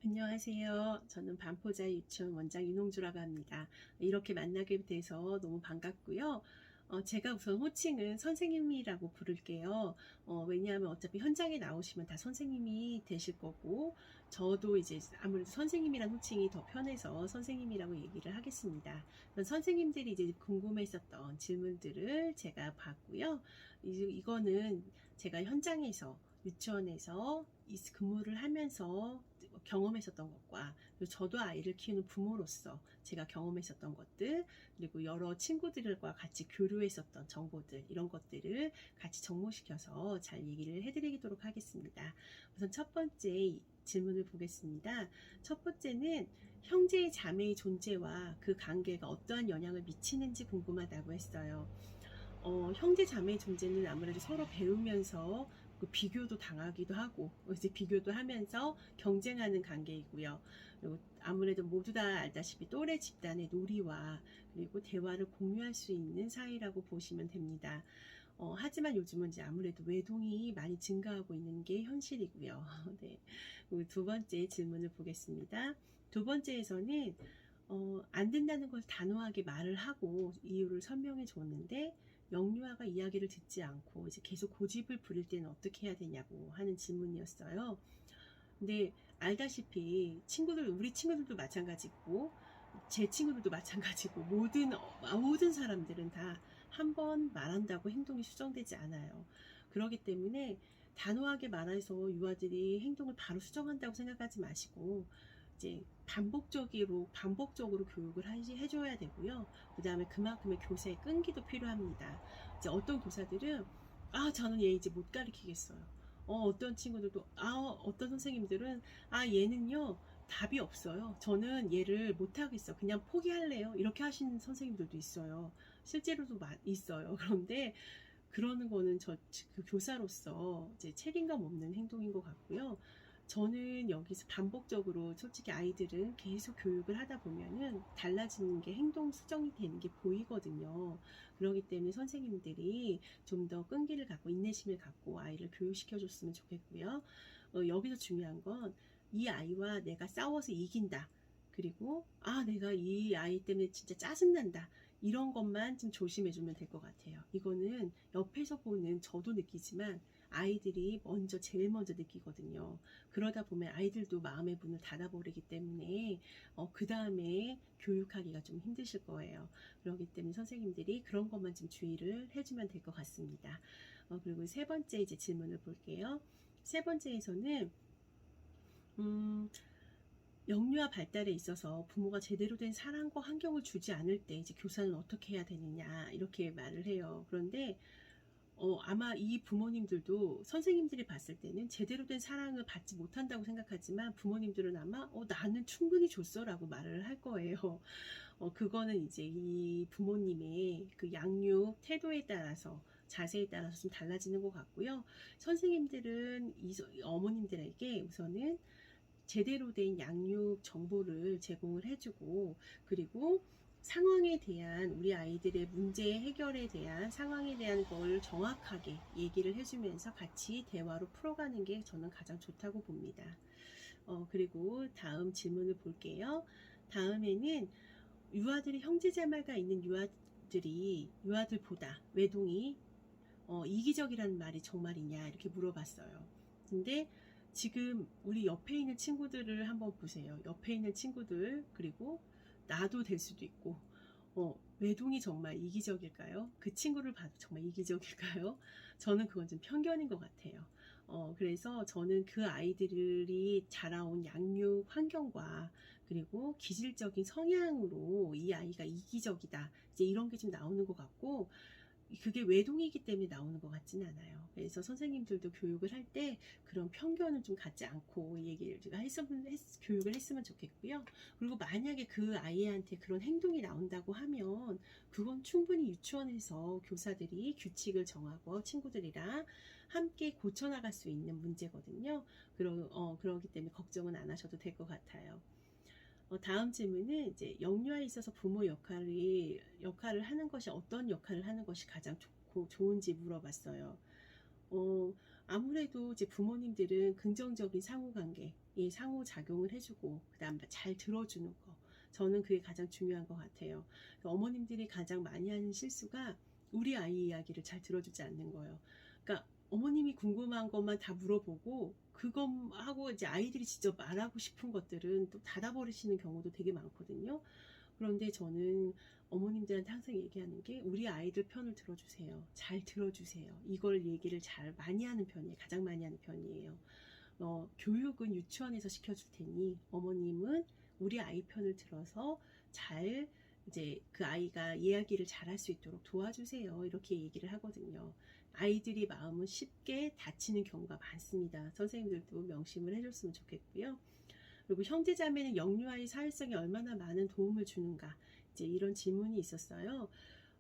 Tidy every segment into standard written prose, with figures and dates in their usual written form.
안녕하세요. 저는 반포자 유치원 원장 윤홍주라고 합니다. 이렇게 만나게 돼서 너무 반갑고요. 제가 우선 호칭은 선생님이라고 부를게요. 왜냐하면 어차피 현장에 나오시면 다 선생님이 되실 거고, 저도 이제 아무래도 선생님이란 호칭이 더 편해서 선생님이라고 얘기를 하겠습니다. 그런 선생님들이 이제 궁금했었던 질문들을 제가 봤고요. 이거는 제가 현장에서 유치원에서 근무를 하면서 경험했었던 것과, 그리고 저도 아이를 키우는 부모로서 제가 경험했었던 것들, 그리고 여러 친구들과 같이 교류했었던 정보들, 이런 것들을 같이 접목시켜서 잘 얘기를 해드리도록 하겠습니다. 우선 첫 번째 질문을 보겠습니다. 첫 번째는 형제 자매의 존재와 그 관계가 어떠한 영향을 미치는지 궁금하다고 했어요. 형제 자매의 존재는 아무래도 서로 배우면서 비교도 당하기도 하고, 이제 비교도 하면서 경쟁하는 관계이고요. 그리고 아무래도 모두 다 알다시피 또래 집단의 놀이와 그리고 대화를 공유할 수 있는 사이라고 보시면 됩니다. 하지만 요즘은 이제 아무래도 외동이 많이 증가하고 있는 게 현실이고요. 네. 그리고 두 번째 질문을 보겠습니다. 두 번째에서는 안 된다는 걸 단호하게 말을 하고 이유를 설명해 줬는데, 영유아가 이야기를 듣지 않고 이제 계속 고집을 부릴 때는 어떻게 해야 되냐고 하는 질문이었어요. 근데 알다시피 우리 친구들도 마찬가지고, 제 친구들도 마찬가지고, 모든 사람들은 다 한 번 말한다고 행동이 수정되지 않아요. 그렇기 때문에 단호하게 말해서 유아들이 행동을 바로 수정한다고 생각하지 마시고, 이제 반복적으로 교육을 해줘야 되고요. 그 다음에 그만큼의 교사의 끈기도 필요합니다. 이제 어떤 교사들은, 저는 얘 이제 못 가르치겠어요. 어떤 친구들도, 어떤 선생님들은, 얘는요, 답이 없어요. 저는 얘를 못하겠어. 그냥 포기할래요. 이렇게 하시는 선생님들도 있어요. 실제로도 있어요. 그런데, 그러는 거는 그 교사로서 이제 책임감 없는 행동인 것 같고요. 저는 여기서 반복적으로 솔직히 아이들은 계속 교육을 하다 보면은 달라지는 게 행동 수정이 되는 게 보이거든요. 그렇기 때문에 선생님들이 좀 더 끈기를 갖고 인내심을 갖고 아이를 교육시켜 줬으면 좋겠고요. 여기서 중요한 건 이 아이와 내가 싸워서 이긴다. 그리고 내가 이 아이 때문에 진짜 짜증난다. 이런 것만 좀 조심해주면 될 것 같아요. 이거는 옆에서 보는 저도 느끼지만 아이들이 제일 먼저 느끼거든요. 그러다 보면 아이들도 마음의 문을 닫아버리기 때문에 그 다음에 교육하기가 좀 힘드실 거예요. 그렇기 때문에 선생님들이 그런 것만 좀 주의를 해주면 될 것 같습니다. 그리고 세 번째 이제 질문을 볼게요. 세 번째에서는 영유아 발달에 있어서 부모가 제대로 된 사랑과 환경을 주지 않을 때 이제 교사는 어떻게 해야 되느냐 이렇게 말을 해요. 그런데 아마 이 부모님들도 선생님들이 봤을 때는 제대로 된 사랑을 받지 못한다고 생각하지만, 부모님들은 아마 나는 충분히 줬어 라고 말을 할 거예요. 그거는 이제 이 부모님의 그 양육 태도에 따라서, 자세에 따라서 좀 달라지는 것 같고요. 선생님들은 이 어머님들에게 우선은 제대로 된 양육 정보를 제공을 해주고, 그리고 상황에 대한, 우리 아이들의 문제 해결에 대한 상황에 대한 걸 정확하게 얘기를 해주면서 같이 대화로 풀어가는 게 저는 가장 좋다고 봅니다. 그리고 다음 질문을 볼게요. 다음에는 유아들이 형제자매가 있는 유아들보다 외동이 이기적이라는 말이 정말이냐 이렇게 물어봤어요. 근데 지금 우리 옆에 있는 친구들을 한번 보세요. 옆에 있는 친구들, 그리고 나도 될 수도 있고, 외동이 정말 이기적일까요? 그 친구를 봐도 정말 이기적일까요? 저는 그건 좀 편견인 것 같아요. 그래서 저는 그 아이들이 자라온 양육 환경과 그리고 기질적인 성향으로 이 아이가 이기적이다, 이제 이런 게 좀 나오는 것 같고, 그게 외동이기 때문에 나오는 것 같지는 않아요. 그래서 선생님들도 교육을 할 때 그런 편견을 좀 갖지 않고 교육을 했으면 좋겠고요. 그리고 만약에 그 아이한테 그런 행동이 나온다고 하면 그건 충분히 유치원에서 교사들이 규칙을 정하고 친구들이랑 함께 고쳐나갈 수 있는 문제거든요. 그러기 때문에 걱정은 안 하셔도 될 것 같아요. 다음 질문은 이제 영유아에 있어서 부모 역할을 하는 것이, 어떤 역할을 하는 것이 가장 좋은지 물어봤어요. 아무래도 이제 부모님들은 긍정적인 상호관계, 이 상호작용을 해주고, 그 다음 잘 들어주는 거. 저는 그게 가장 중요한 것 같아요. 어머님들이 가장 많이 하는 실수가 우리 아이 이야기를 잘 들어주지 않는 거예요. 그러니까 어머님이 궁금한 것만 다 물어보고, 그것하고 이제 아이들이 직접 말하고 싶은 것들은 또 닫아버리시는 경우도 되게 많거든요. 그런데 저는 어머님들한테 항상 얘기하는 게 우리 아이들 편을 들어주세요. 잘 들어주세요. 이걸 얘기를 잘 많이 하는 편이에요. 가장 많이 하는 편이에요. 교육은 유치원에서 시켜줄 테니 어머님은 우리 아이 편을 들어서 잘 이제 그 아이가 이야기를 잘할 수 있도록 도와주세요. 이렇게 얘기를 하거든요. 아이들이 마음은 쉽게 다치는 경우가 많습니다. 선생님들도 명심을 해줬으면 좋겠고요. 그리고 형제자매는 영유아의 사회성에 얼마나 많은 도움을 주는가, 이제 이런 질문이 있었어요.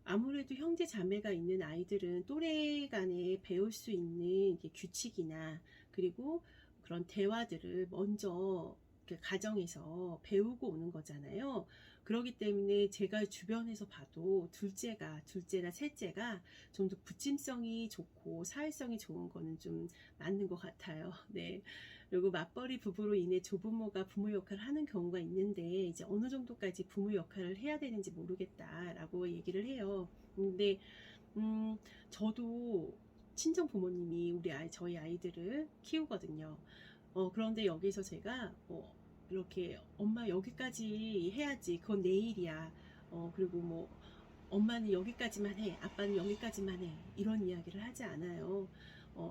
아무래도 형제자매가 있는 아이들은 또래 간에 배울 수 있는 규칙이나 그리고 그런 대화들을 먼저 가정에서 배우고 오는 거잖아요. 그렇기 때문에 제가 주변에서 봐도 둘째나 셋째가 좀 더 부침성이 좋고 사회성이 좋은 거는 좀 맞는 것 같아요. 네. 그리고 맞벌이 부부로 인해 조부모가 부모 역할을 하는 경우가 있는데 이제 어느 정도까지 부모 역할을 해야 되는지 모르겠다라고 얘기를 해요. 근데 저도 친정 부모님이 저희 아이들을 키우거든요. 그런데 여기서 제가 이렇게 엄마 여기까지 해야지, 그건 내 일이야. 그리고 뭐 엄마는 여기까지만 해, 아빠는 여기까지만 해, 이런 이야기를 하지 않아요.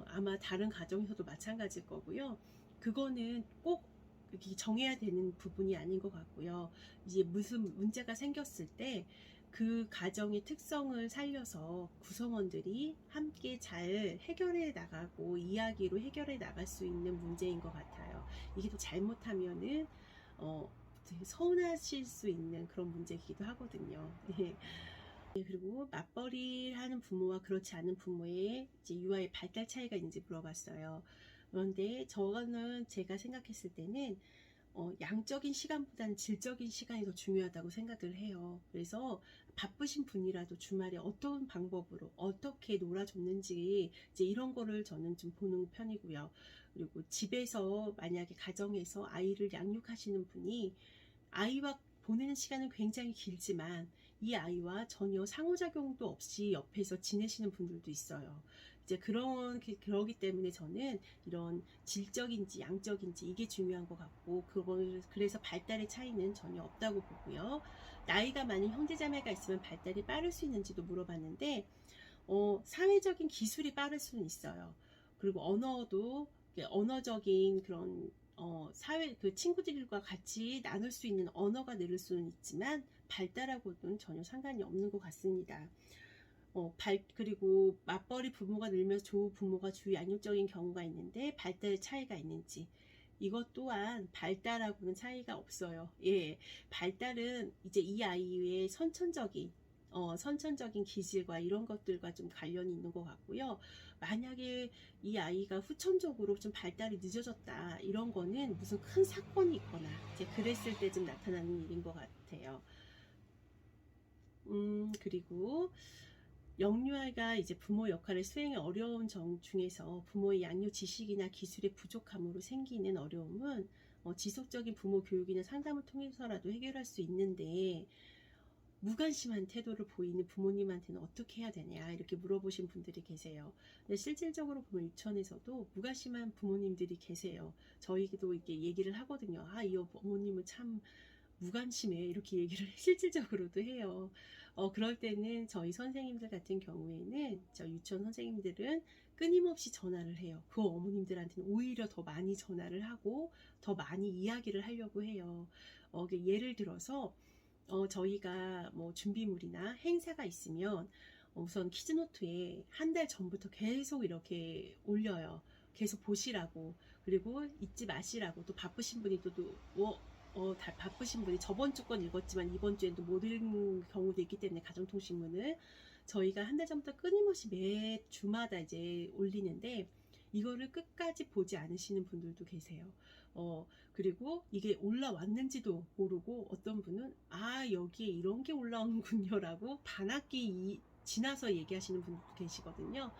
아마 다른 가정에서도 마찬가지일 거고요. 그거는 꼭 이렇게 정해야 되는 부분이 아닌 것 같고요. 이제 무슨 문제가 생겼을 때 그 가정의 특성을 살려서 구성원들이 함께 잘 해결해 나가고 이야기로 해결해 나갈 수 있는 문제인 것 같아요. 이게 또 잘못하면은 되게 서운하실 수 있는 그런 문제이기도 하거든요. 네. 그리고 맞벌이를 하는 부모와 그렇지 않은 부모의 이제 유아의 발달 차이가 있는지 물어봤어요. 그런데 저는 제가 생각했을 때는 양적인 시간보다는 질적인 시간이 더 중요하다고 생각을 해요. 그래서 바쁘신 분이라도 주말에 어떤 방법으로 어떻게 놀아줬는지 이제 이런 거를 저는 좀 보는 편이고요. 그리고 집에서 만약에 가정에서 아이를 양육하시는 분이 아이와 보내는 시간은 굉장히 길지만 이 아이와 전혀 상호작용도 없이 옆에서 지내시는 분들도 있어요. 이제 그러기 때문에 저는 이런 질적인지 양적인지 이게 중요한 것 같고, 그래서 발달의 차이는 전혀 없다고 보고요. 나이가 많은 형제자매가 있으면 발달이 빠를 수 있는지도 물어봤는데, 사회적인 기술이 빠를 수는 있어요. 그리고 언어적인 그런 그 친구들과 같이 나눌 수 있는 언어가 늘을 수는 있지만 발달하고는 전혀 상관이 없는 것 같습니다. 그리고 맞벌이 부모가 늘면서 조부모가 주 양육적인 경우가 있는데 발달 차이가 있는지, 이것 또한 발달하고는 차이가 없어요. 예, 발달은 이제 이 아이의 선천적인 기질과 이런 것들과 좀 관련이 있는 것 같고요. 만약에 이 아이가 후천적으로 좀 발달이 늦어졌다, 이런 거는 무슨 큰 사건이 있거나 이제 그랬을 때 좀 나타나는 일인 것 같아요. 그리고 영유아가 이제 부모 역할을 수행에 어려운 중에서 부모의 양육 지식이나 기술의 부족함으로 생기는 어려움은 지속적인 부모 교육이나 상담을 통해서라도 해결할 수 있는데, 무관심한 태도를 보이는 부모님한테는 어떻게 해야 되냐, 이렇게 물어보신 분들이 계세요. 근데 실질적으로 보면 유치원에서도 무관심한 부모님들이 계세요. 저희도 이렇게 얘기를 하거든요. 이 어머님은 참 무관심해, 이렇게 얘기를 실질적으로도 해요. 그럴 때는 저희 선생님들 같은 경우에는, 저 유치원 선생님들은 끊임없이 전화를 해요. 그 어머님들한테는 오히려 더 많이 전화를 하고 더 많이 이야기를 하려고 해요. 예를 들어서 저희가 뭐 준비물이나 행사가 있으면 우선 키즈노트에 한 달 전부터 계속 이렇게 올려요. 계속 보시라고. 그리고 잊지 마시라고. 또 바쁘신 분이 다 바쁘신 분이 저번 주 건 읽었지만 이번 주엔 또 못 읽는 경우도 있기 때문에 가정통신문을 저희가 한 달 전부터 끊임없이 매 주마다 이제 올리는데, 이거를 끝까지 보지 않으시는 분들도 계세요. 그리고 이게 올라왔는지도 모르고 어떤 분은 여기에 이런 게 올라오는군요 라고 반학기 지나서 얘기하시는 분들도 계시거든요.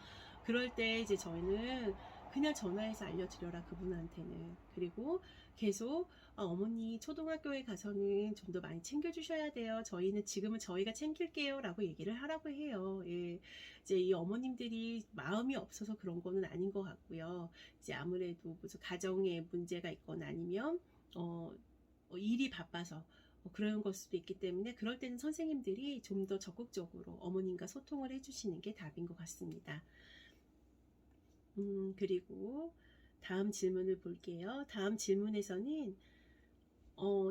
그럴 때 이제 저희는 그냥 전화해서 알려드려라, 그분한테는. 그리고 계속 어머니 초등학교에 가서는 좀 더 많이 챙겨주셔야 돼요. 저희는 지금은 저희가 챙길게요 라고 얘기를 하라고 해요. 예. 이제 이 어머님들이 마음이 없어서 그런 거는 아닌 것 같고요. 이제 아무래도 무슨 가정에 문제가 있거나 아니면 일이 바빠서 그런 걸 수도 있기 때문에, 그럴 때는 선생님들이 좀 더 적극적으로 어머님과 소통을 해주시는 게 답인 것 같습니다. 그리고 다음 질문을 볼게요. 다음 질문에서는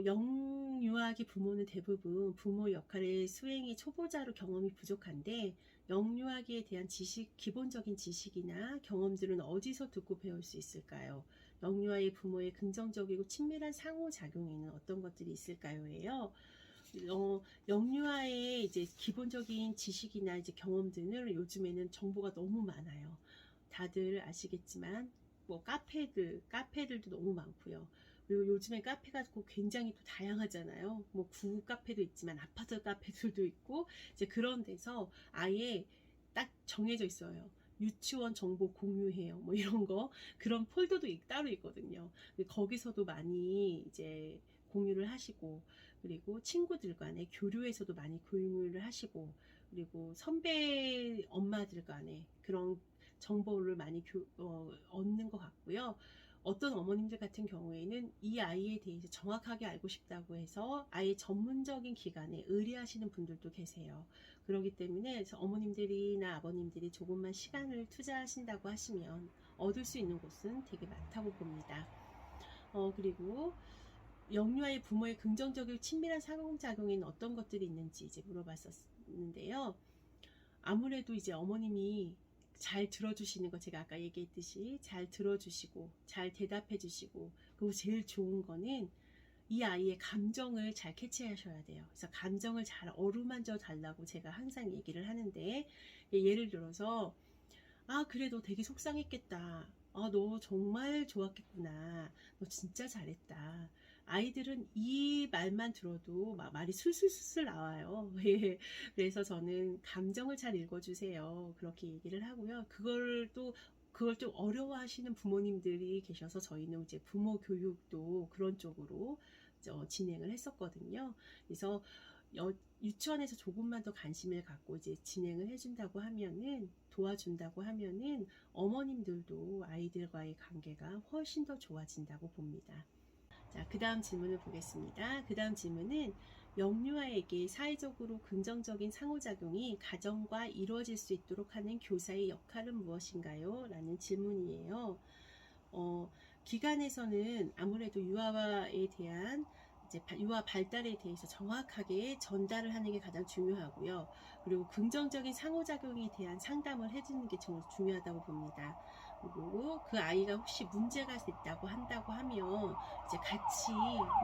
영유아기 부모는 대부분 부모 역할의 수행이 초보자로 경험이 부족한데, 영유아기에 대한 기본적인 지식이나 경험들은 어디서 듣고 배울 수 있을까요? 영유아의 부모의 긍정적이고 친밀한 상호작용에는 어떤 것들이 있을까요?예요. 영유아의 이제 기본적인 지식이나 이제 경험들은 요즘에는 정보가 너무 많아요. 다들 아시겠지만 뭐 카페들도 너무 많고요. 그리고 요즘에 카페가 굉장히 또 다양하잖아요. 뭐 구글 카페도 있지만 아파트 카페들도 있고, 이제 그런 데서 아예 딱 정해져 있어요. 유치원 정보 공유해요. 뭐 이런 거, 그런 폴더도 따로 있거든요. 거기서도 많이 이제 공유를 하시고, 그리고 친구들 간의 교류에서도 많이 공유를 하시고, 그리고 선배 엄마들 간에 그런 정보를 많이 얻는 것 같고요. 어떤 어머님들 같은 경우에는 이 아이에 대해서 정확하게 알고 싶다고 해서 아예 전문적인 기관에 의뢰하시는 분들도 계세요. 그렇기 때문에 어머님들이나 아버님들이 조금만 시간을 투자하신다고 하시면 얻을 수 있는 곳은 되게 많다고 봅니다. 그리고 영유아의 부모의 긍정적이고 친밀한 상호작용에는 어떤 것들이 있는지 이제 물어봤었는데요. 아무래도 이제 어머님이 잘 들어주시는 거, 제가 아까 얘기했듯이 잘 들어주시고 잘 대답해 주시고, 그리고 제일 좋은 거는 이 아이의 감정을 잘 캐치하셔야 돼요. 그래서 감정을 잘 어루만져 달라고 제가 항상 얘기를 하는데, 예를 들어서 그래, 너 되게 속상했겠다. 너 정말 좋았겠구나. 너 진짜 잘했다. 아이들은 이 말만 들어도 말이 술술술 나와요. 그래서 저는 감정을 잘 읽어주세요, 그렇게 얘기를 하고요. 그걸 좀 어려워하시는 부모님들이 계셔서 저희는 이제 부모 교육도 그런 쪽으로 진행을 했었거든요. 그래서 유치원에서 조금만 더 관심을 갖고 이제 진행을 해준다고 하면은, 도와준다고 하면은 어머님들도 아이들과의 관계가 훨씬 더 좋아진다고 봅니다. 자, 그 다음 질문을 보겠습니다. 그 다음 질문은 영유아에게 사회적으로 긍정적인 상호작용이 가정과 이루어질 수 있도록 하는 교사의 역할은 무엇인가요? 라는 질문이에요. 기관에서는 아무래도 유아에 대한 유아 발달에 대해서 정확하게 전달을 하는 게 가장 중요하고요. 그리고 긍정적인 상호작용에 대한 상담을 해주는 게 정말 중요하다고 봅니다. 그리고 그 아이가 혹시 문제가 있다고 한다고 하면 이제 같이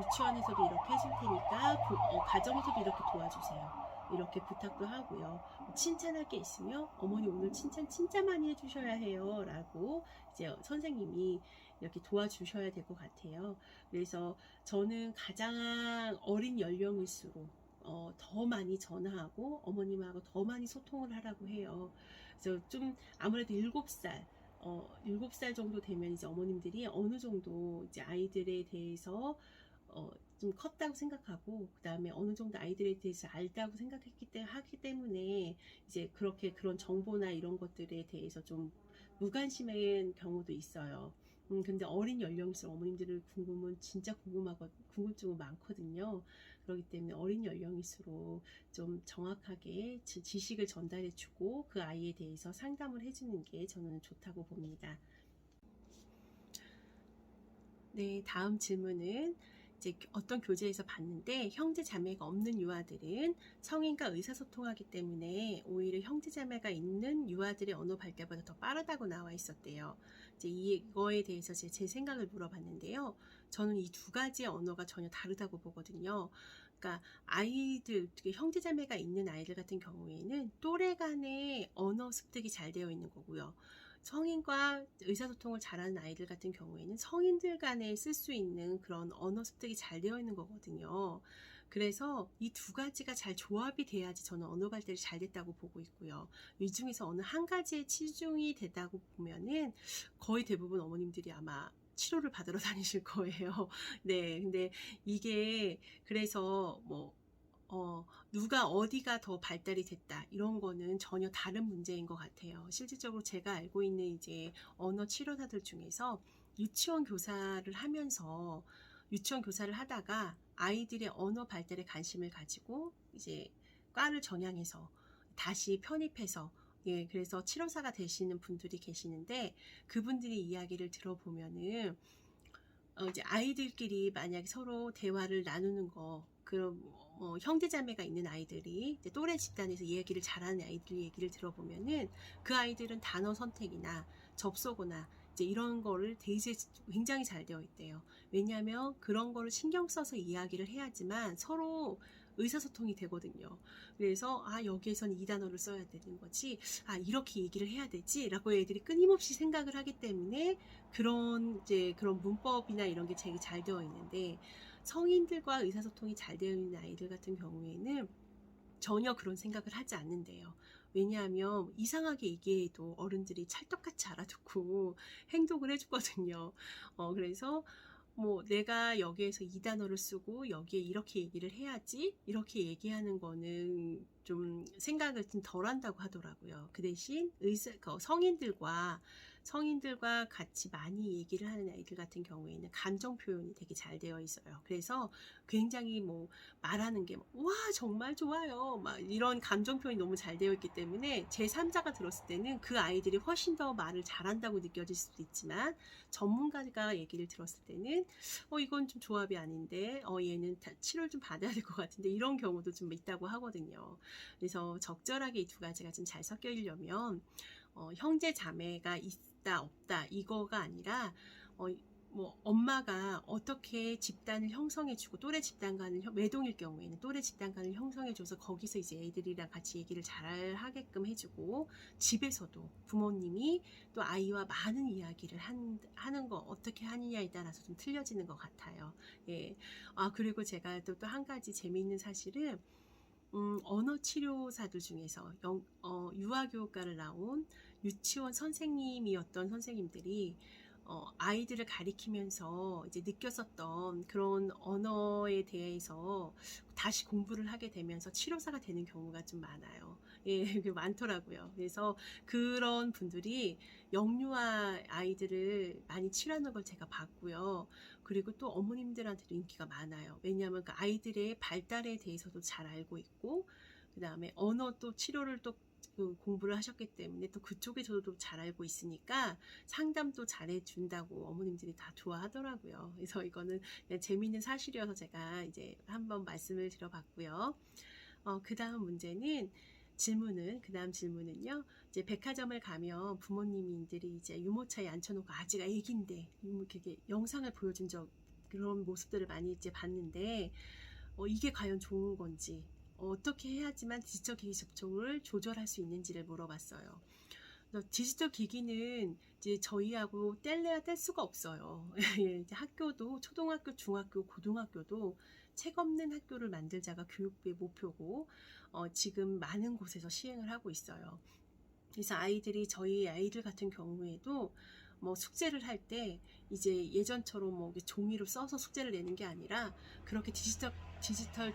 유치원에서도 이렇게 해줄 테니까 가정에서도 이렇게 도와주세요, 이렇게 부탁도 하고요. 칭찬할 게 있으면 어머니 오늘 칭찬 진짜 많이 해주셔야 해요 라고 이제 선생님이 이렇게 도와주셔야 될 것 같아요. 그래서 저는 가장 어린 연령일수록 더 많이 전화하고 어머님하고 더 많이 소통을 하라고 해요. 그래서 좀 아무래도 7살 정도 되면 이제 어머님들이 어느 정도 이제 아이들에 대해서 좀 컸다고 생각하고, 그 다음에 어느 정도 아이들에 대해서 알다고 하기 때문에 이제 그런 정보나 이런 것들에 대해서 좀 무관심한 경우도 있어요. 근데 어린 연령일수록 어머님들의 진짜 궁금증은 많거든요. 그렇기 때문에 어린 연령일수록 좀 정확하게 지식을 전달해주고 그 아이에 대해서 상담을 해주는 게 저는 좋다고 봅니다. 네, 다음 질문은 이제 어떤 교재에서 봤는데, 형제 자매가 없는 유아들은 성인과 의사소통하기 때문에 오히려 형제 자매가 있는 유아들의 언어 발달보다 더 빠르다고 나와 있었대요. 이제 이거에 대해서 제 생각을 물어봤는데요. 저는 이 두 가지의 언어가 전혀 다르다고 보거든요. 그러니까 아이들, 특히 형제 자매가 있는 아이들 같은 경우에는 또래 간의 언어 습득이 잘 되어 있는 거고요. 성인과 의사소통을 잘하는 아이들 같은 경우에는 성인들 간에 쓸 수 있는 그런 언어 습득이 잘 되어 있는 거거든요. 그래서 이 두 가지가 잘 조합이 돼야지 저는 언어 발달이 잘 됐다고 보고 있고요. 이 중에서 어느 한 가지에 치중이 되다고 보면은 거의 대부분 어머님들이 아마 치료를 받으러 다니실 거예요. 네, 근데 이게 그래서 뭐 누가 어디가 더 발달이 됐다 이런 거는 전혀 다른 문제인 것 같아요. 실질적으로 제가 알고 있는 이제 언어 치료사들 중에서 유치원 교사를 하면서 유치원 교사를 하다가 아이들의 언어 발달에 관심을 가지고 이제 과를 전향해서 다시 편입해서 예, 그래서 치료사가 되시는 분들이 계시는데 그분들이 이야기를 들어보면은 이제 아이들끼리 만약에 서로 대화를 나누는 거, 그럼 형제자매가 있는 아이들이 이제 또래 집단에서 이야기를 잘하는 아이들 얘기를 들어보면은 그 아이들은 단어 선택이나 접속어나 이제 이런 거를 되게 굉장히 잘 되어 있대요. 왜냐하면 그런 거를 신경 써서 이야기를 해야지만 서로 의사소통이 되거든요. 그래서 여기에선 이 단어를 써야 되는 거지, 이렇게 얘기를 해야 되지 라고 애들이 끊임없이 생각을 하기 때문에 그런 문법이나 이런 게 되게 잘 되어 있는데, 성인들과 의사소통이 잘 되어 있는 아이들 같은 경우에는 전혀 그런 생각을 하지 않는데요. 왜냐하면 이상하게 얘기해도 어른들이 찰떡같이 알아듣고 행동을 해주거든요. 그래서 뭐 내가 여기에서 이 단어를 쓰고 여기에 이렇게 얘기를 해야지 이렇게 얘기하는 거는 좀 생각을 좀 덜 한다고 하더라고요. 그 대신 성인들과 같이 많이 얘기를 하는 아이들 같은 경우에는 감정 표현이 되게 잘 되어 있어요. 그래서 굉장히 뭐 말하는 게 와 정말 좋아요 막 이런 감정 표현이 너무 잘 되어 있기 때문에 제3자가 들었을 때는 그 아이들이 훨씬 더 말을 잘한다고 느껴질 수도 있지만, 전문가가 얘기를 들었을 때는 이건 좀 조합이 아닌데 얘는 치료를 좀 받아야 될 것 같은데 이런 경우도 좀 있다고 하거든요. 그래서 적절하게 이 두 가지가 좀 잘 섞여지려면 형제 자매가 있다 없다 이거가 아니라 뭐 엄마가 어떻게 집단을 형성해주고 또래 집단 간을 외동일 경우에는 또래 집단 간을 형성해줘서 거기서 이제 애들이랑 같이 얘기를 잘 하게끔 해주고, 집에서도 부모님이 또 아이와 많은 이야기를 하는 거 어떻게 하느냐에 따라서 좀 틀려지는 것 같아요. 예. 그리고 제가 또 한 가지 재미있는 사실은 언어 치료사들 중에서 유아교육과를 나온 유치원 선생님이었던 선생님들이 아이들을 가리키면서 이제 느꼈었던 그런 언어에 대해서 다시 공부를 하게 되면서 치료사가 되는 경우가 좀 많아요. 예, 많더라고요. 그래서 그런 분들이 영유아 아이들을 많이 치료하는 걸 제가 봤고요. 그리고 또 어머님들한테도 인기가 많아요. 왜냐하면 그 아이들의 발달에 대해서도 잘 알고 있고, 그 다음에 언어 또 치료를 또 공부를 하셨기 때문에 또 그쪽에서도 잘 알고 있으니까 상담도 잘해준다고 어머님들이 다 좋아하더라고요. 그래서 이거는 그냥 재미있는 사실이어서 제가 이제 한번 말씀을 드려봤고요. 그 다음 질문은요. 이제 백화점을 가면 부모님들이 이제 유모차에 앉혀놓고 아직 애기인데 이렇게 영상을 보여준 그런 모습들을 많이 이제 봤는데, 이게 과연 좋은 건지, 어떻게 해야지만 디지털 기기 접촉을 조절할 수 있는지를 물어봤어요. 디지털 기기는 이제 저희하고 뗄래야 뗄 수가 없어요. 이제 학교도 초등학교, 중학교, 고등학교도 책 없는 학교를 만들자가 교육부의 목표고 지금 많은 곳에서 시행을 하고 있어요. 그래서 저희 아이들 같은 경우에도 뭐 숙제를 할 때 이제 예전처럼 뭐 종이로 써서 숙제를 내는 게 아니라 그렇게 디지털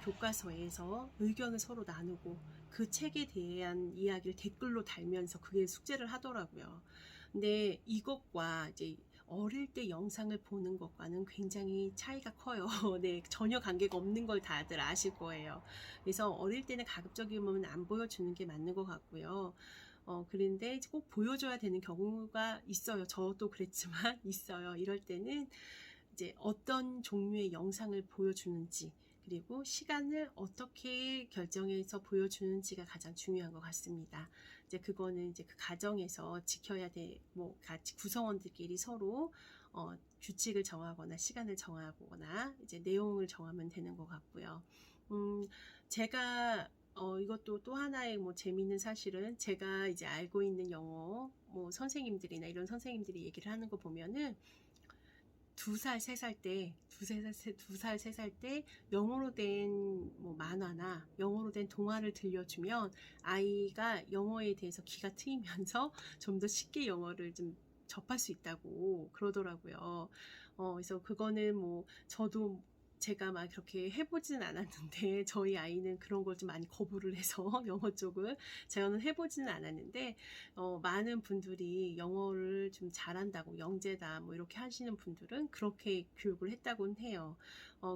교과서에서 의견을 서로 나누고 그 책에 대한 이야기를 댓글로 달면서 그게 숙제를 하더라고요. 근데 이것과 이제 어릴 때 영상을 보는 것과는 굉장히 차이가 커요. 네, 전혀 관계가 없는 걸 다들 아실 거예요. 그래서 어릴 때는 가급적이면 안 보여주는 게 맞는 것 같고요. 그런데 꼭 보여줘야 되는 경우가 있어요. 저도 그랬지만 있어요. 이럴 때는 이제 어떤 종류의 영상을 보여주는지, 그리고 시간을 어떻게 결정해서 보여주는지가 가장 중요한 것 같습니다. 이제 그거는 이제 그 가정에서 지켜야 같이 구성원들끼리 서로 규칙을 정하거나 시간을 정하거나 이제 내용을 정하면 되는 것 같고요. 제가 이것도 또 하나의 재미있는 사실은, 제가 이제 알고 있는 영어 선생님들이나 이런 선생님들이 얘기를 하는 거 보면은 2살, 3살 때, 2살, 3살 때 영어로 된 뭐 만화나 영어로 된 동화를 들려주면 아이가 영어에 대해서 귀가 트이면서 좀 더 쉽게 영어를 좀 접할 수 있다고 그러더라고요. 그래서 그거는 뭐 저도 제가 막 그렇게 해보지는 않았는데 저희 아이는 그런 걸 좀 많이 거부를 해서 영어 쪽을 저는 해보지는 않았는데 많은 분들이 영어를 좀 잘한다고 영재다 뭐 이렇게 하시는 분들은 그렇게 교육을 했다고는 해요.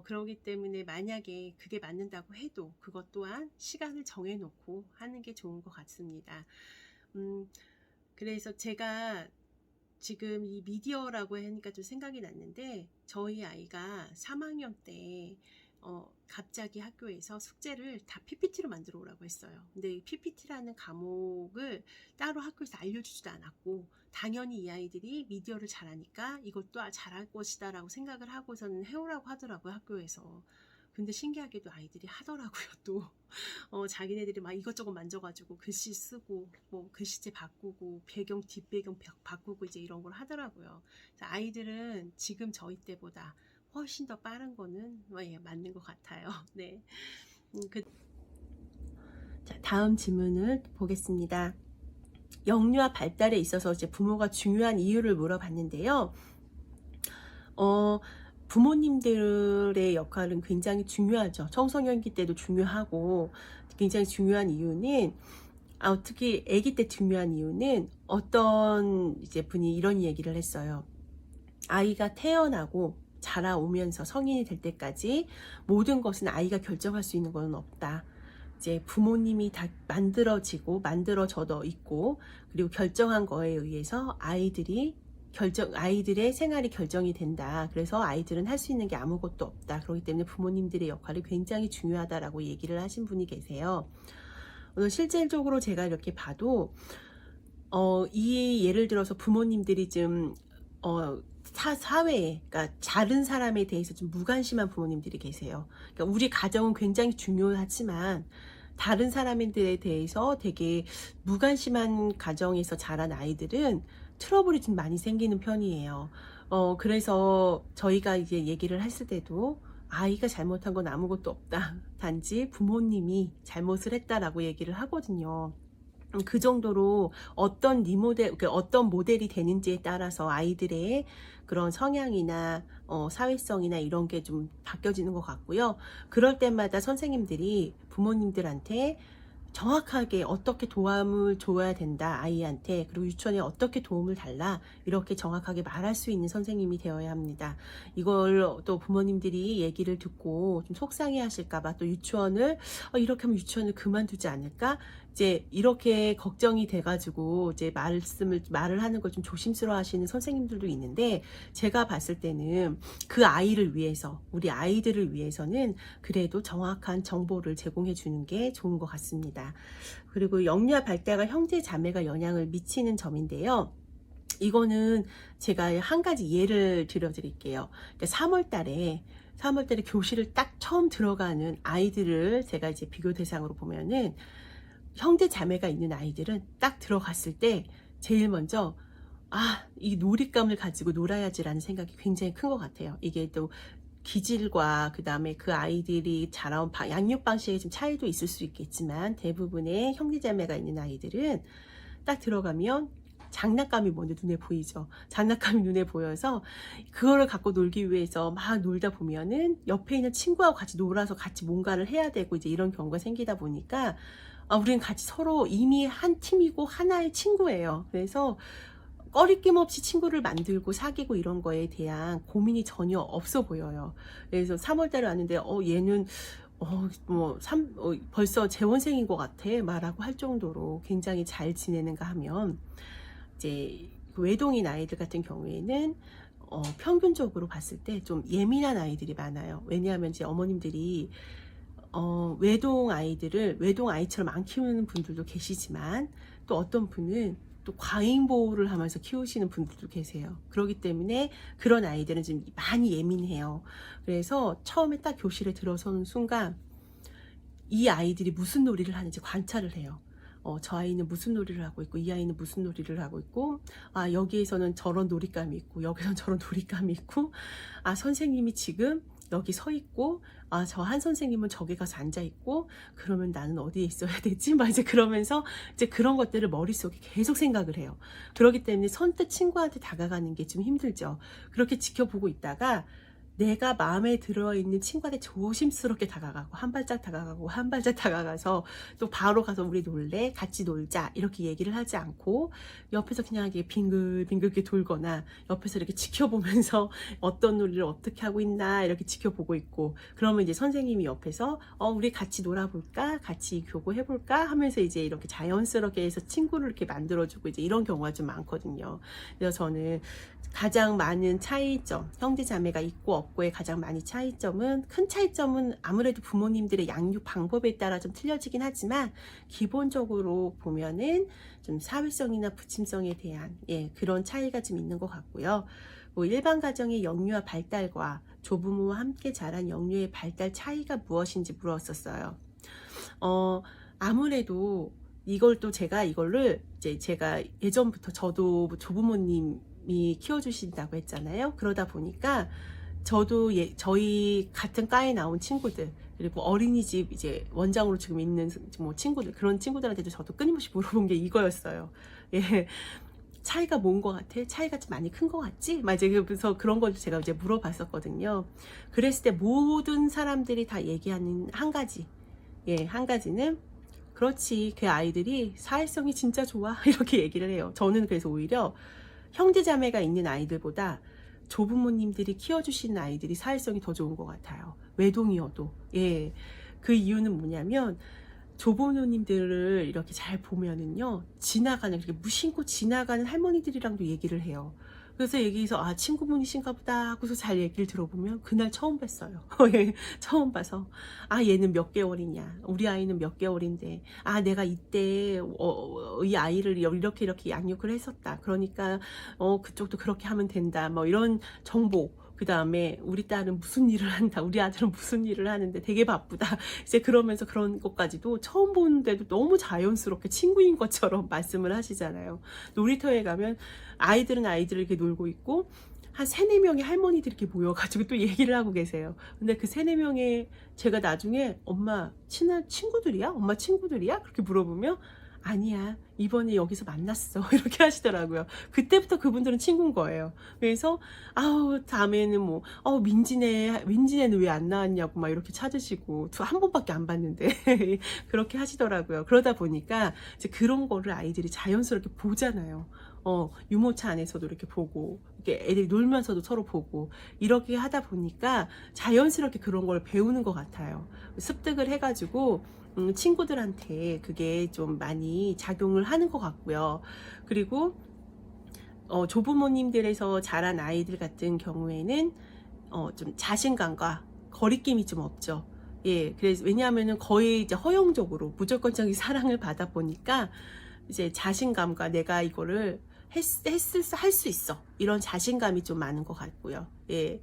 그러기 때문에 만약에 그게 맞는다고 해도 그것 또한 시간을 정해놓고 하는 게 좋은 것 같습니다. 그래서 제가 지금 이 미디어라고 하니까 좀 생각이 났는데 저희 아이가 3학년 때 갑자기 학교에서 숙제를 다 PPT로 만들어 오라고 했어요. 근데 이 PPT라는 과목을 따로 학교에서 알려주지도 않았고 당연히 이 아이들이 미디어를 잘하니까 이것도 잘할 것이다 라고 생각을 하고서는 해오라고 하더라고요, 학교에서. 근데 신기하게도 아이들이 하더라고요, 또. 자기네들이 막 이것저것 만져가지고 글씨 쓰고 뭐 글씨체 바꾸고 배경 뒷배경 바꾸고 이제 이런 걸 하더라고요. 아이들은 지금 저희 때보다 훨씬 더 빠른 거는 예, 맞는 것 같아요. 네. 자, 다음 질문을 보겠습니다. 영유아 발달에 있어서 이제 부모가 중요한 이유를 물어봤는데요. 부모님들의 역할은 굉장히 중요하죠. 청소년기 때도 중요하고 굉장히 중요한 이유는 특히 아기 때 중요한 이유는 어떤 이제 분이 이런 얘기를 했어요. 아이가 태어나고 자라오면서 성인이 될 때까지 모든 것은 아이가 결정할 수 있는 것은 없다. 이제 부모님이 다 만들어져도 있고 그리고 결정한 거에 의해서 아이들의 생활이 결정이 된다. 그래서 아이들은 할 수 있는 게 아무것도 없다. 그렇기 때문에 부모님들의 역할이 굉장히 중요하다라고 얘기를 하신 분이 계세요. 실질적으로 제가 이렇게 봐도 이 예를 들어서 부모님들이 좀 사회에, 그러니까 다른 사람에 대해서 좀 무관심한 부모님들이 계세요. 그러니까 우리 가정은 굉장히 중요하지만 다른 사람들에 대해서 되게 무관심한 가정에서 자란 아이들은 트러블이 좀 많이 생기는 편이에요. 그래서 저희가 이제 얘기를 했을 때도 아이가 잘못한 건 아무것도 없다. 단지 부모님이 잘못을 했다라고 얘기를 하거든요. 그 정도로 어떤 모델이 되는지에 따라서 아이들의 그런 성향이나 사회성이나 이런 게 좀 바뀌어지는 것 같고요. 그럴 때마다 선생님들이 부모님들한테 정확하게 어떻게 도움을 줘야 된다 아이한테, 그리고 유치원에 어떻게 도움을 달라 이렇게 정확하게 말할 수 있는 선생님이 되어야 합니다. 이걸 또 부모님들이 얘기를 듣고 좀 속상해 하실까봐 또 이렇게 하면 유치원을 그만두지 않을까, 이제 이렇게 걱정이 돼가지고 이제 말을 하는 걸 좀 조심스러워 하시는 선생님들도 있는데, 제가 봤을 때는 그 아이를 위해서, 우리 아이들을 위해서는 그래도 정확한 정보를 제공해 주는 게 좋은 것 같습니다. 그리고 영유아 발달과 형제 자매가 영향을 미치는 점인데요. 이거는 제가 한 가지 예를 들어드릴게요. 그러니까 3월 달에 교실을 딱 처음 들어가는 아이들을 제가 이제 비교 대상으로 보면은, 형제 자매가 있는 아이들은 딱 들어갔을 때 제일 먼저 이 놀잇감을 가지고 놀아야지라는 생각이 굉장히 큰 것 같아요. 이게 또 기질과 그 다음에 그 아이들이 자라온 양육 방식에 좀 차이도 있을 수 있겠지만, 대부분의 형제자매가 있는 아이들은 딱 들어가면 장난감이 먼저 눈에 보이죠. 장난감이 눈에 보여서 그거를 갖고 놀기 위해서 막 놀다 보면은 옆에 있는 친구하고 같이 놀아서 같이 뭔가를 해야 되고 이제 이런 경우가 생기다 보니까 우리는 같이 서로 이미 한 팀이고 하나의 친구예요. 그래서 꺼리낌 없이 친구를 만들고 사귀고 이런 거에 대한 고민이 전혀 없어 보여요. 그래서 3월달에 왔는데 얘는 벌써 재원생인 것 같아 말하고 할 정도로 굉장히 잘 지내는가 하면, 이제 외동인 아이들 같은 경우에는 평균적으로 봤을 때 좀 예민한 아이들이 많아요. 왜냐하면 이제 어머님들이 외동 아이처럼 안 키우는 분들도 계시지만, 또 어떤 분은 또 과잉 보호를 하면서 키우시는 분들도 계세요. 그렇기 때문에 그런 아이들은 좀 많이 예민해요. 그래서 처음에 딱 교실에 들어서는 순간 이 아이들이 무슨 놀이를 하는지 관찰을 해요. 저 아이는 무슨 놀이를 하고 있고 이 아이는 무슨 놀이를 하고 있고 아 여기에서는 저런 놀잇감이 있고 여기서는 저런 놀잇감이 있고 아 선생님이 지금 여기 서 있고 아 저 한 선생님은 저기 가서 앉아 있고 그러면 나는 어디에 있어야 되지? 막 이제 그러면서 이제 그런 것들을 머릿속에 계속 생각을 해요. 그렇기 때문에 선뜻 친구한테 다가가는 게 좀 힘들죠. 그렇게 지켜보고 있다가 내가 마음에 들어있는 친구한테 조심스럽게 다가가고 한 발짝 다가가고 한 발짝 다가가서 또 바로 가서 우리 놀래 같이 놀자 이렇게 얘기를 하지 않고 옆에서 그냥 이렇게 빙글빙글 이렇게 돌거나 옆에서 이렇게 지켜보면서 어떤 놀이를 어떻게 하고 있나 이렇게 지켜보고 있고 그러면 이제 선생님이 옆에서 우리 같이 놀아볼까 같이 교구해볼까 하면서 이제 이렇게 자연스럽게 해서 친구를 이렇게 만들어주고 이제 이런 경우가 좀 많거든요. 그래서 저는 가장 많은 차이점, 형제 자매가 있고 없고의 가장 많은 차이점은 큰 차이점은 아무래도 부모님들의 양육 방법에 따라 좀 틀려지긴 하지만 기본적으로 보면은 좀 사회성이나 부침성에 대한 그런 차이가 좀 있는 것 같고요. 뭐 일반 가정의 영유아 발달과 조부모와 함께 자란 영유의 발달 차이가 무엇인지 물었었어요. 아무래도 이걸 또 이거를 이제 제가 예전부터 저도 조부모님이 키워주신다고 했잖아요. 그러다 보니까 저도 저희 같은 과에 나온 친구들 그리고 어린이집 이제 원장으로 지금 있는 뭐 친구들 그런 친구들한테도 저도 끊임없이 물어본 게 이거였어요. 예. 차이가 뭔 것 같아? 차이가 좀 많이 큰 것 같지? 막 이제 그래서 그런 걸 제가 이제 물어봤었거든요. 그랬을 때 모든 사람들이 다 얘기하는 한 가지, 한 가지는 그렇지, 그 아이들이 사회성이 진짜 좋아 이렇게 얘기를 해요. 저는 그래서 오히려 형제자매가 있는 아이들보다 조부모님들이 키워주시는 아이들이 사회성이 더 좋은 것 같아요. 외동이어도. 그 이유는 뭐냐면 조부모님들을 이렇게 잘 보면은요 지나가는 그렇게 무심코 지나가는 할머니들이랑도 얘기를 해요. 그래서 얘기해서 아 친구분이신가 보다 하고서 잘 얘기를 들어보면 그날 처음 뵀어요. 처음 봐서 아 얘는 몇 개월이냐 우리 아이는 몇 개월인데 아 내가 이때 이 아이를 이렇게 양육을 했었다 그러니까 그쪽도 그렇게 하면 된다 뭐 이런 정보 그 다음에 우리 딸은 무슨 일을 한다 우리 아들은 무슨 일을 하는데 되게 바쁘다 이제 그러면서 그런 것까지도 처음 보는데도 너무 자연스럽게 친구인 것처럼 말씀을 하시잖아요. 놀이터에 가면 아이들은 아이들을 이렇게 놀고 있고 한 3-4명의 할머니들이 이렇게 모여가지고 또 얘기를 하고 계세요. 근데 그 3-4명의 제가 나중에 엄마 친한 친구들이야? 엄마 친구들이야? 그렇게 물어보면 아니야 이번에 여기서 만났어 이렇게 하시더라고요. 그때부터 그분들은 친구인 거예요. 그래서 아우 다음에는 뭐 민지네는 왜 안 나왔냐고 막 이렇게 찾으시고 한 번밖에 안 봤는데 그렇게 하시더라고요. 그러다 보니까 이제 그런 거를 아이들이 자연스럽게 보잖아요. 유모차 안에서도 이렇게 보고 이렇게 애들이 놀면서도 서로 보고 이렇게 하다 보니까 자연스럽게 그런 걸 배우는 것 같아요. 습득을 해가지고 친구들한테 그게 좀 많이 작용을 하는 것 같고요. 그리고 조부모님들에서 자란 아이들 같은 경우에는 좀 자신감과 거리낌이 좀 없죠. 그래서 왜냐하면은 거의 이제 허용적으로 무조건적인 사랑을 받아 보니까 이제 자신감과 내가 이거를 할 수 있어 이런 자신감이 좀 많은 것 같고요. 근데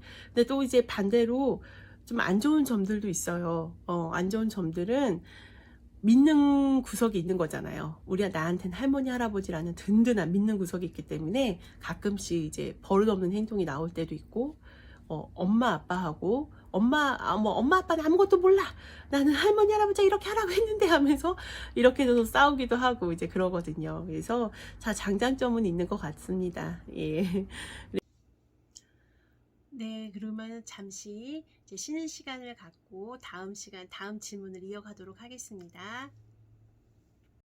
또 이제 반대로 좀 안 좋은 점들도 있어요. 안 좋은 점들은 믿는 구석이 있는 거잖아요. 우리가 나한테는 할머니 할아버지라는 든든한 믿는 구석이 있기 때문에 가끔씩 이제 버릇없는 행동이 나올 때도 있고 엄마 아빠하고 엄마 아빠는 아무것도 몰라 나는 할머니 할아버지가 이렇게 하라고 했는데 하면서 이렇게 돼서 싸우기도 하고 이제 그러거든요. 그래서 자 장단점은 있는 것 같습니다. 네, 그러면 잠시 이제 쉬는 시간을 갖고 다음 질문을 이어가도록 하겠습니다.